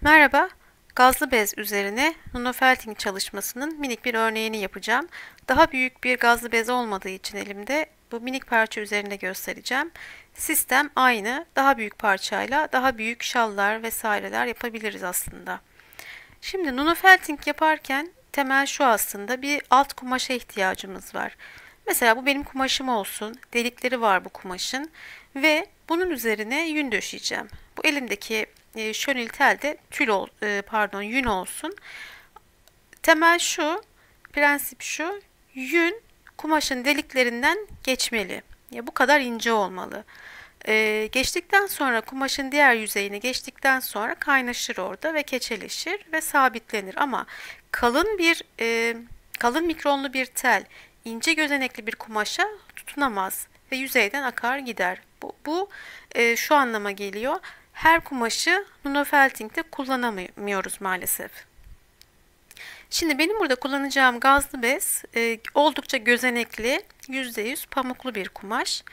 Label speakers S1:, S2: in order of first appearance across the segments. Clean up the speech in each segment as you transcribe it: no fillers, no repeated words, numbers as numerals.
S1: Merhaba, gazlı bez üzerine nanofelting çalışmasının minik bir örneğini yapacağım. Daha büyük bir gazlı bez olmadığı için elimde bu minik parça üzerinde göstereceğim. Sistem aynı, daha büyük parçayla daha büyük şallar vesaireler yapabiliriz aslında. Şimdi nanofelting yaparken temel şu aslında bir alt kumaşa ihtiyacımız var. Mesela bu benim kumaşım olsun, delikleri var bu kumaşın ve bunun üzerine yün döşeyeceğim. Bu elimdeki şönil tel de yün olsun. Temel şu, prensip şu, yün kumaşın deliklerinden geçmeli. Ya bu kadar ince olmalı. Geçtikten sonra kumaşın diğer yüzeyine geçtikten sonra kaynaşır orada ve keçeleşir ve sabitlenir. Ama kalın mikronlu bir tel ince gözenekli bir kumaşa tutunamaz ve yüzeyden akar gider. Bu şu anlama geliyor. Her kumaşı nanofelting'de kullanamıyoruz maalesef. Şimdi benim burada kullanacağım gazlı bez oldukça gözenekli, %100 pamuklu bir kumaş.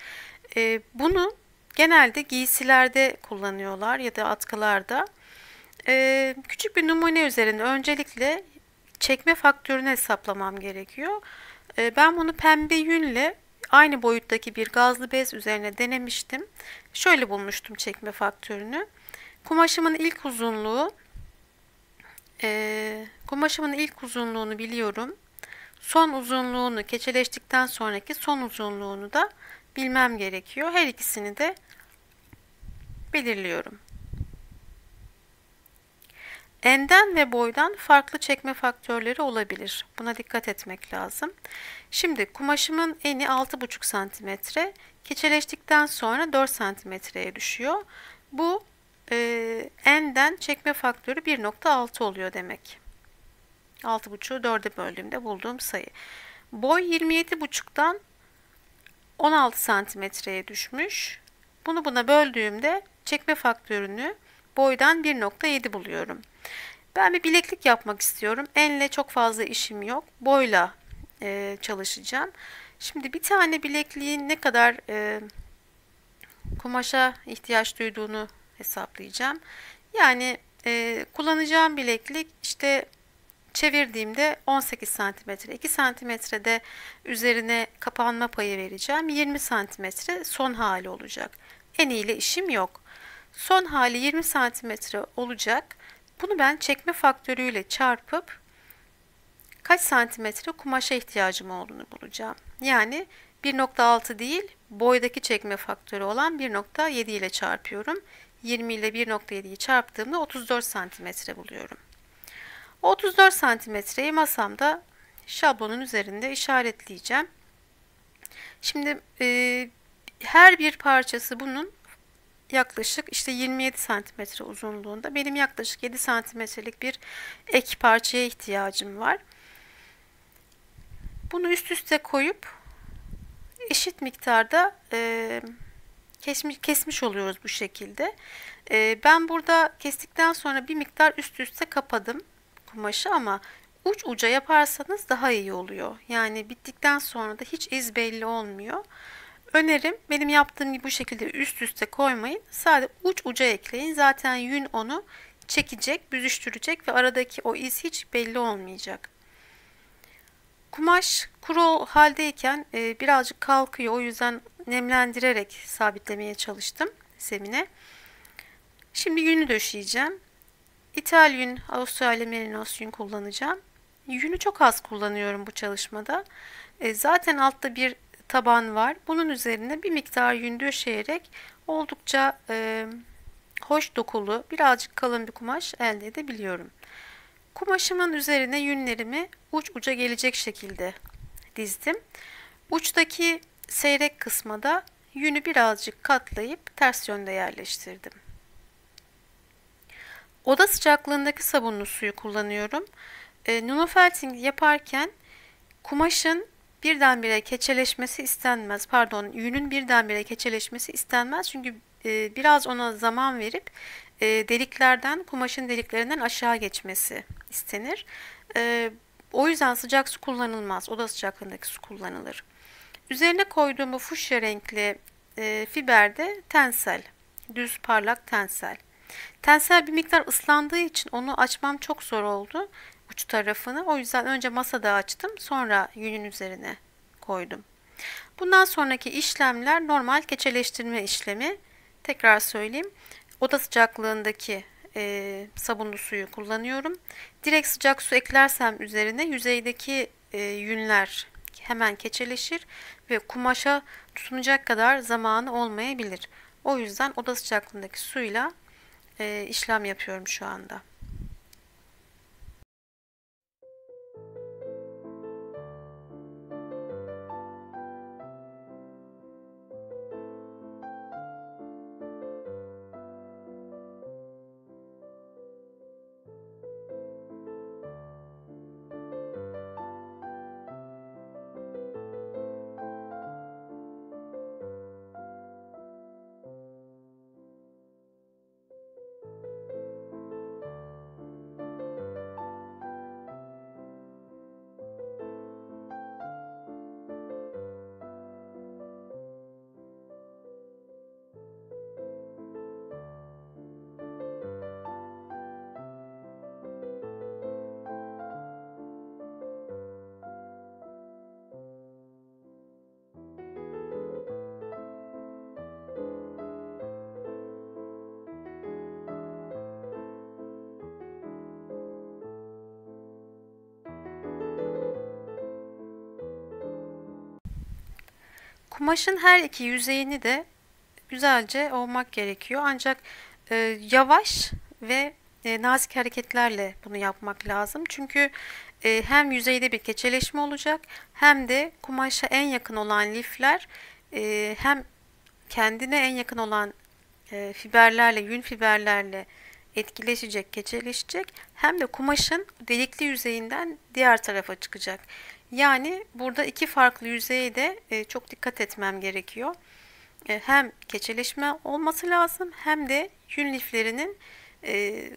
S1: Bunu genelde giysilerde kullanıyorlar ya da atkılarda. Küçük bir numune üzerinde öncelikle çekme faktörünü hesaplamam gerekiyor. Ben bunu pembe yünle aynı boyuttaki bir gazlı bez üzerine denemiştim. Şöyle bulmuştum çekme faktörünü. Kumaşımın ilk uzunluğu kumaşımın ilk uzunluğunu biliyorum. Son uzunluğunu, keçeleştikten sonraki son uzunluğunu da bilmem gerekiyor. Her ikisini de belirliyorum. Enden ve boydan farklı çekme faktörleri olabilir. Buna dikkat etmek lazım. Şimdi kumaşımın eni 6,5 santimetre, keçeleştikten sonra 4 santimetreye düşüyor. Bu enden çekme faktörü 1,6 oluyor demek. 6,5'u 4'e böldüğümde bulduğum sayı. Boy 27,5'tan 16 santimetreye düşmüş. Bunu buna böldüğümde çekme faktörünü boydan 1,7 buluyorum. Ben bir bileklik yapmak istiyorum. Enle çok fazla işim yok. Boyla çalışacağım. Şimdi bir tane bilekliğin ne kadar kumaşa ihtiyaç duyduğunu hesaplayacağım. Yani kullanacağım bileklik işte çevirdiğimde 18 santimetre, 2 santimetrede üzerine kapanma payı vereceğim. 20 santimetre son hali olacak. Eniyle işim yok. Son hali 20 santimetre olacak. Bunu ben çekme faktörüyle çarpıp kaç santimetre kumaşa ihtiyacım olduğunu bulacağım. Yani 1,6 değil, boydaki çekme faktörü olan 1,7 ile çarpıyorum. 20 ile 1,7'yi çarptığımda 34 santimetre buluyorum. 34 santimetreyi masamda şablonun üzerinde işaretleyeceğim. Şimdi her bir parçası bunun yaklaşık işte 27 santimetre uzunluğunda. Benim yaklaşık 7 santimetrelik bir ek parçaya ihtiyacım var. Bunu üst üste koyup eşit miktarda kesmiş oluyoruz bu şekilde. Ben burada kestikten sonra bir miktar üst üste kapadım kumaşı ama uç uca yaparsanız daha iyi oluyor. Yani bittikten sonra da hiç iz belli olmuyor. Önerim benim yaptığım gibi bu şekilde üst üste koymayın. Sadece uç uca ekleyin. Zaten yün onu çekecek, büzüştürecek ve aradaki o iz hiç belli olmayacak. Kumaş kuru haldeyken birazcık kalkıyor. O yüzden nemlendirerek sabitlemeye çalıştım zemine. Şimdi yünü döşeyeceğim. İthal yün, Avustralya Merinos yün kullanacağım. Yünü çok az kullanıyorum bu çalışmada. Zaten altta bir taban var. Bunun üzerine bir miktar yün döşeyerek oldukça hoş dokulu, birazcık kalın bir kumaş elde edebiliyorum. Kumaşımın üzerine yünlerimi uç uca gelecek şekilde dizdim. Uçtaki seyrek kısma da yünü birazcık katlayıp ters yönde yerleştirdim. Oda sıcaklığındaki sabunlu suyu kullanıyorum. Nanofelting yaparken kumaşın birdenbire keçeleşmesi istenmez. Pardon, yünün birdenbire keçeleşmesi istenmez. Çünkü biraz ona zaman verip kumaşın deliklerinden aşağı geçmesi istenir. O yüzden sıcak su kullanılmaz. Oda sıcaklığındaki su kullanılır. Üzerine koyduğum bu fuşya renkli fiber de tensel. Düz parlak tensel. Tensel bir miktar ıslandığı için onu açmam çok zor oldu, uç tarafını. O yüzden önce masada açtım, sonra yünün üzerine koydum. Bundan sonraki işlemler normal keçeleştirme işlemi. Tekrar söyleyeyim. Oda sıcaklığındaki sabunlu suyu kullanıyorum. Direkt sıcak su eklersem üzerine yüzeydeki yünler hemen keçeleşir ve kumaşa tutunacak kadar zamanı olmayabilir. O yüzden oda sıcaklığındaki suyla işlem yapıyorum şu anda. Kumaşın her iki yüzeyini de güzelce ovmak gerekiyor. Ancak yavaş ve nazik hareketlerle bunu yapmak lazım. Çünkü hem yüzeyde bir keçeleşme olacak, hem de kumaşa en yakın olan lifler hem kendine en yakın olan fiberlerle, yün fiberlerle etkileşecek, keçeleşecek, hem de kumaşın delikli yüzeyinden diğer tarafa çıkacak. Yani burada iki farklı yüzeye de çok dikkat etmem gerekiyor. Hem keçeleşme olması lazım, hem de yün liflerinin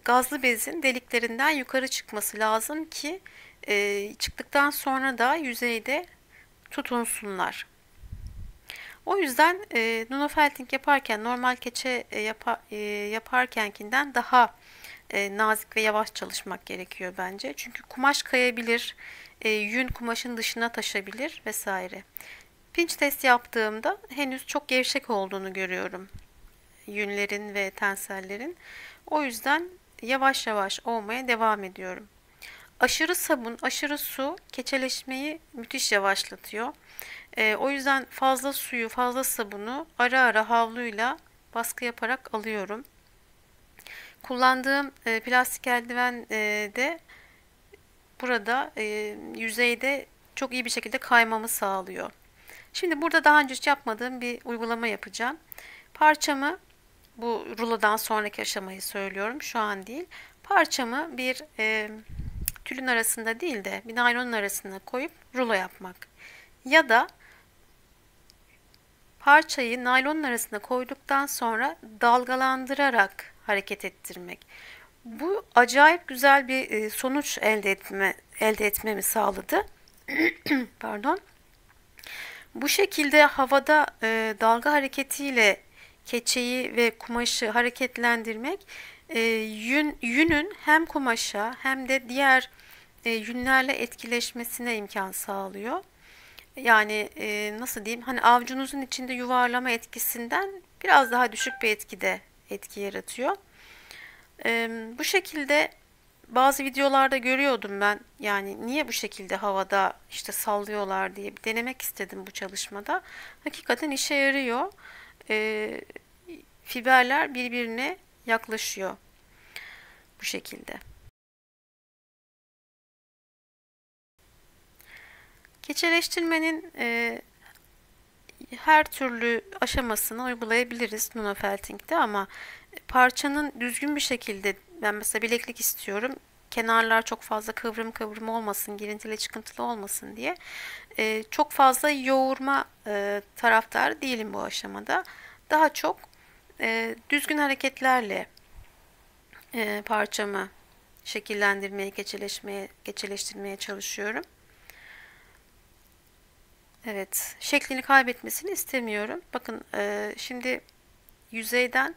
S1: gazlı bezin deliklerinden yukarı çıkması lazım ki çıktıktan sonra da yüzeyde tutunsunlar. O yüzden nunofelting yaparken normal keçe yaparkenkinden daha nazik ve yavaş çalışmak gerekiyor bence. Çünkü kumaş kayabilir, yün kumaşın dışına taşabilir vesaire. Pinç test yaptığımda henüz çok gevşek olduğunu görüyorum yünlerin ve tensellerin. O yüzden yavaş yavaş ovmaya devam ediyorum. Aşırı sabun, aşırı su keçeleşmeyi müthiş yavaşlatıyor. O yüzden fazla suyu, fazla sabunu ara ara havluyla baskı yaparak alıyorum. Kullandığım plastik eldiven de burada yüzeyde çok iyi bir şekilde kaymamı sağlıyor. Şimdi burada daha önce hiç yapmadığım bir uygulama yapacağım. Parçamı, bu rulodan sonraki aşamayı söylüyorum, şu an değil. Parçamı bir tülün arasında değil de bir naylonun arasına koyup rulo yapmak. Ya da parçayı naylonun arasına koyduktan sonra dalgalandırarak hareket ettirmek. Bu acayip güzel bir sonuç elde etmemi sağladı. Pardon. Bu şekilde havada dalga hareketiyle keçeyi ve kumaşı hareketlendirmek yünün hem kumaşa hem de diğer yünlerle etkileşmesine imkan sağlıyor. Yani nasıl diyeyim, hani avucunuzun içinde yuvarlama etkisinden biraz daha düşük bir etki yaratıyor. Bu şekilde bazı videolarda görüyordum ben, yani niye bu şekilde havada işte sallıyorlar diye bir denemek istedim bu çalışmada. Hakikaten işe yarıyor. Fiberler birbirine yaklaşıyor bu şekilde. Keçeleştirmenin her türlü aşamasını uygulayabiliriz nunofelting'de, ama parçanın düzgün bir şekilde, ben mesela bileklik istiyorum, kenarlar çok fazla kıvrım kıvrım olmasın, girintili çıkıntılı olmasın diye çok fazla yoğurma taraftarı değilim bu aşamada. Daha çok düzgün hareketlerle parçamı şekillendirmeye, keçeleştirmeye çalışıyorum. Evet, şeklini kaybetmesini istemiyorum. Bakın şimdi yüzeyden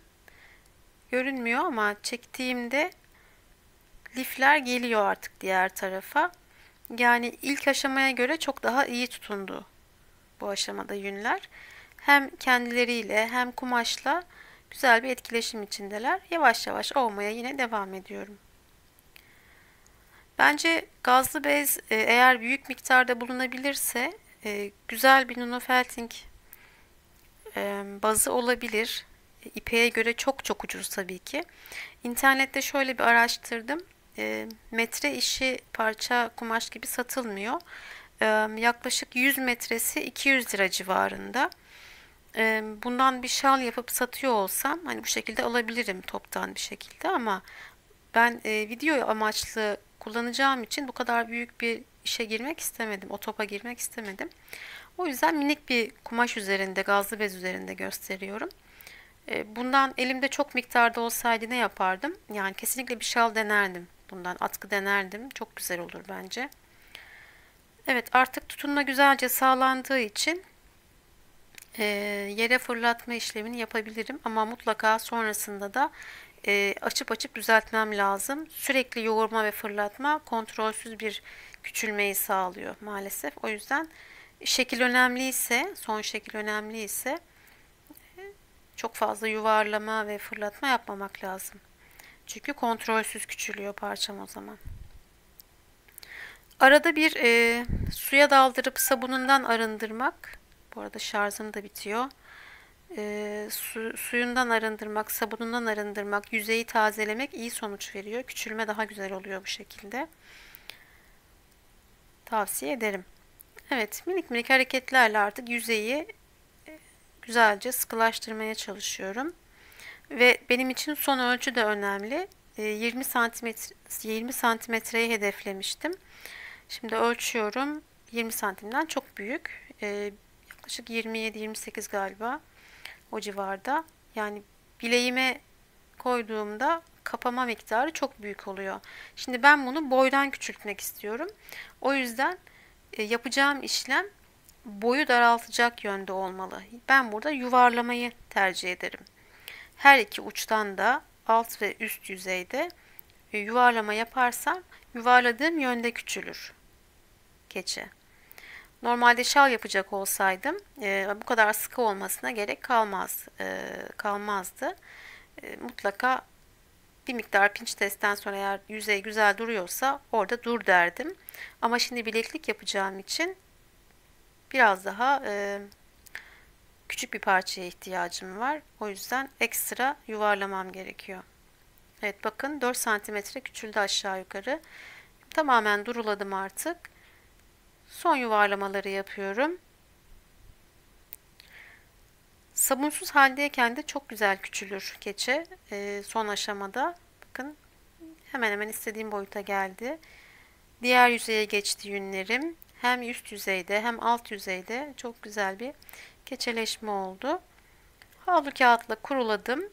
S1: görünmüyor ama çektiğimde lifler geliyor artık diğer tarafa. Yani ilk aşamaya göre çok daha iyi tutundu bu aşamada yünler. Hem kendileriyle hem kumaşla güzel bir etkileşim içindeler. Yavaş yavaş ovmaya yine devam ediyorum. Bence gazlı bez eğer büyük miktarda bulunabilirse güzel bir Nuno Felting bazı olabilir. İpeğe göre çok çok ucuz tabii ki. İnternette şöyle bir araştırdım. Metre işi parça kumaş gibi satılmıyor. Yaklaşık 100 metresi 200 lira civarında. Bundan bir şal yapıp satıyor olsam hani bu şekilde alabilirim toptan bir şekilde ama ben video amaçlı kullanacağım için bu kadar büyük bir işe girmek istemedim. O topa girmek istemedim. O yüzden minik bir kumaş üzerinde, gazlı bez üzerinde gösteriyorum. Bundan elimde çok miktarda olsaydı ne yapardım? Yani kesinlikle bir şal denerdim. Bundan atkı denerdim. Çok güzel olur bence. Evet, artık tutunma güzelce sağlandığı için yere fırlatma işlemini yapabilirim. Ama mutlaka sonrasında da açıp açıp düzeltmem lazım. Sürekli yoğurma ve fırlatma kontrolsüz bir küçülmeyi sağlıyor maalesef. O yüzden şekil önemliyse, son şekil önemliyse çok fazla yuvarlama ve fırlatma yapmamak lazım. Çünkü kontrolsüz küçülüyor parçam o zaman. Arada bir suya daldırıp sabunundan arındırmak. Bu arada şarjım da bitiyor. Suyundan arındırmak, sabunundan arındırmak, yüzeyi tazelemek iyi sonuç veriyor. Küçülme daha güzel oluyor bu şekilde. Tavsiye ederim. Evet, minik minik hareketlerle artık yüzeyi güzelce sıkılaştırmaya çalışıyorum. Ve benim için son ölçü de önemli. 20 santimetreyi hedeflemiştim. Şimdi ölçüyorum. 20 santimden çok büyük. Yaklaşık 27-28 galiba. O civarda. Yani bileğime koyduğumda kapama miktarı çok büyük oluyor. Şimdi ben bunu boydan küçültmek istiyorum. O yüzden yapacağım işlem boyu daraltacak yönde olmalı. Ben burada yuvarlamayı tercih ederim. Her iki uçtan da alt ve üst yüzeyde yuvarlama yaparsam yuvarladığım yönde küçülür keçe. Normalde şal yapacak olsaydım bu kadar sıkı olmasına gerek kalmazdı. Mutlaka bir miktar pinç testten sonra eğer yüzey güzel duruyorsa orada dur derdim. Ama şimdi bileklik yapacağım için biraz daha küçük bir parçaya ihtiyacım var. O yüzden ekstra yuvarlamam gerekiyor. Evet bakın 4 santimetre küçüldü aşağı yukarı. Tamamen duruladım artık. Son yuvarlamaları yapıyorum. Sabunsuz haldeyken de çok güzel küçülür keçe. Son aşamada bakın hemen hemen istediğim boyuta geldi. Diğer yüzeye geçti yünlerim. Hem üst yüzeyde hem alt yüzeyde çok güzel bir keçeleşme oldu. Havlu kağıtla kuruladım.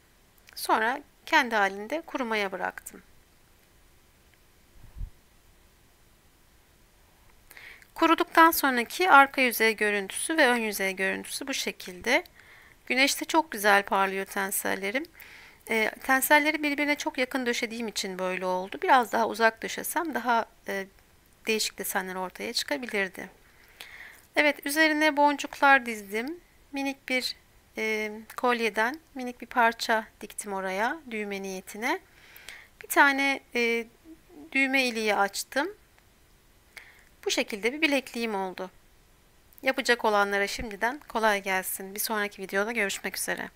S1: Sonra kendi halinde kurumaya bıraktım. Kuruduktan sonraki arka yüzey görüntüsü ve ön yüzey görüntüsü bu şekilde. Güneşte çok güzel parlıyor tensellerim. Tenselleri birbirine çok yakın döşediğim için böyle oldu. Biraz daha uzak döşesem daha değişik desenler ortaya çıkabilirdi. Evet, üzerine boncuklar dizdim. Minik bir kolyeden minik bir parça diktim oraya düğme niyetine. Bir tane düğme iliği açtım. Bu şekilde bir bilekliğim oldu. Yapacak olanlara şimdiden kolay gelsin. Bir sonraki videoda görüşmek üzere.